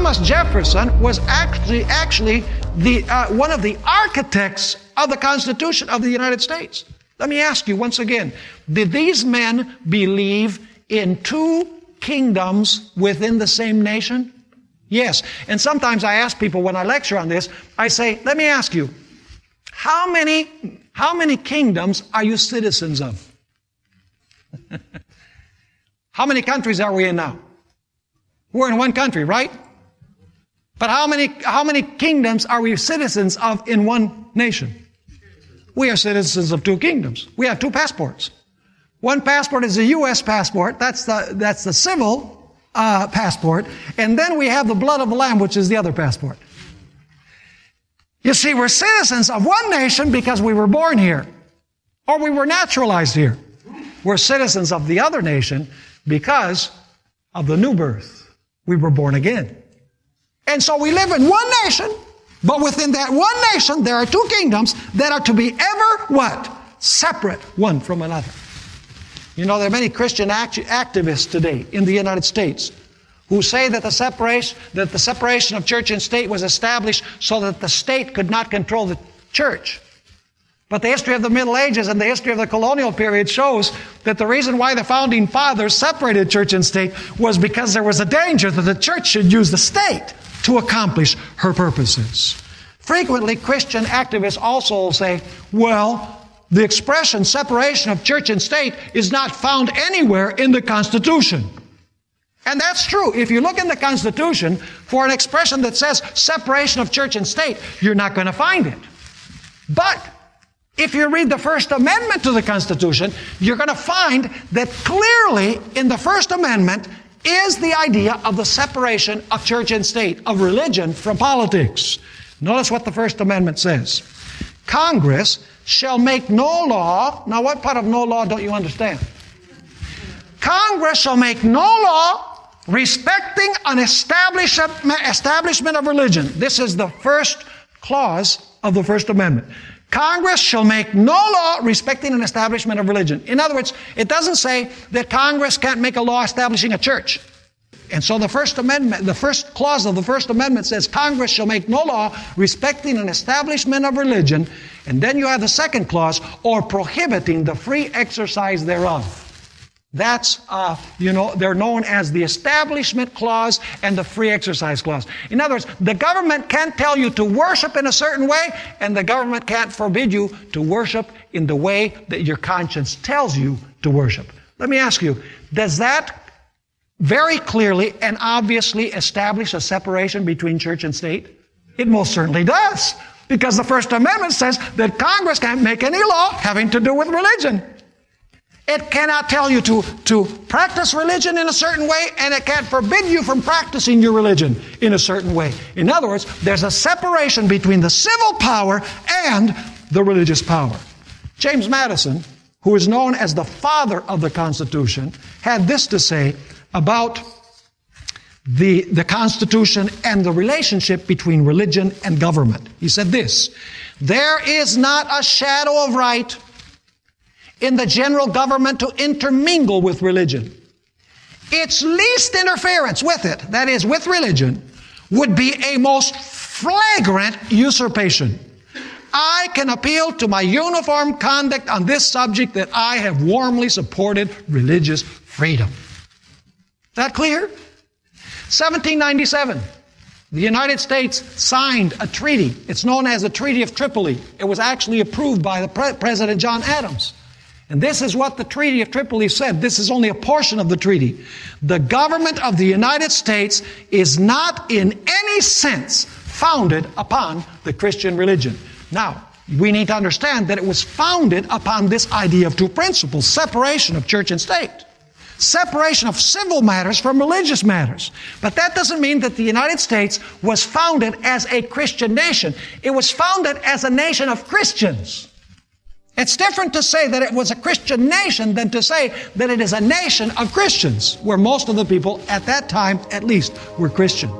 Thomas Jefferson was actually one of the architects of the Constitution of the United States. Let me ask you once again, did these men believe in two kingdoms within the same nation? Yes. And sometimes I ask people when I lecture on this, I say, let me ask you, how many kingdoms are you citizens of? How many countries are we in now? We're in one country, right? But how many kingdoms are we citizens of in one nation? We are citizens of two kingdoms. We have two passports. One passport is a U.S. passport. That's the civil passport. And then we have the blood of the Lamb, which is the other passport. You see, we're citizens of one nation because we were born here, or we were naturalized here. We're citizens of the other nation because of the new birth. We were born again. And so we live in one nation, but within that one nation, there are two kingdoms that are to be ever what? Separate one from another. You know, there are many Christian activists today in the United States who say that the separation of church and state was established so that the state could not control the church. But the history of the Middle Ages and the history of the colonial period shows that the reason why the founding fathers separated church and state was because there was a danger that the church should use the state to accomplish her purposes. Frequently, Christian activists also say, well, the expression separation of church and state is not found anywhere in the Constitution. And that's true. If you look in the Constitution for an expression that says separation of church and state, you're not going to find it. But if you read the First Amendment to the Constitution, you're going to find that clearly in the First Amendment is the idea of the separation of church and state, of religion from politics. Notice what the First Amendment says. Congress shall make no law. Now, what part of no law don't you understand? Congress shall make no law respecting an establishment of religion. This is the first clause of the First Amendment. Congress shall make no law respecting an establishment of religion. In other words, it doesn't say that Congress can't make a law establishing a church. And so the First Amendment, the first clause of the First Amendment says Congress shall make no law respecting an establishment of religion. And then you have the second clause, or prohibiting the free exercise thereof. That's, they're known as the Establishment Clause and the Free Exercise Clause. In other words, the government can't tell you to worship in a certain way, and the government can't forbid you to worship in the way that your conscience tells you to worship. Let me ask you, does that very clearly and obviously establish a separation between church and state? It most certainly does, because the First Amendment says that Congress can't make any law having to do with religion. It cannot tell you to practice religion in a certain way, and it can't forbid you from practicing your religion in a certain way. In other words, there's a separation between the civil power and the religious power. James Madison, who is known as the father of the Constitution, had this to say about the Constitution and the relationship between religion and government. He said this: there is not a shadow of right in the general government to intermingle with religion. Its least interference with it, that is, with religion, would be a most flagrant usurpation. I can appeal to my uniform conduct on this subject that I have warmly supported religious freedom. That clear? 1797, the United States signed a treaty. It's known as the Treaty of Tripoli. It was actually approved by the President John Adams. And this is what the Treaty of Tripoli said. This is only a portion of the treaty. The government of the United States is not in any sense founded upon the Christian religion. Now, we need to understand that it was founded upon this idea of two principles: separation of church and state, separation of civil matters from religious matters. But that doesn't mean that the United States was founded as a Christian nation. It was founded as a nation of Christians. It's different to say that it was a Christian nation than to say that it is a nation of Christians, where most of the people at that time, at least, were Christians.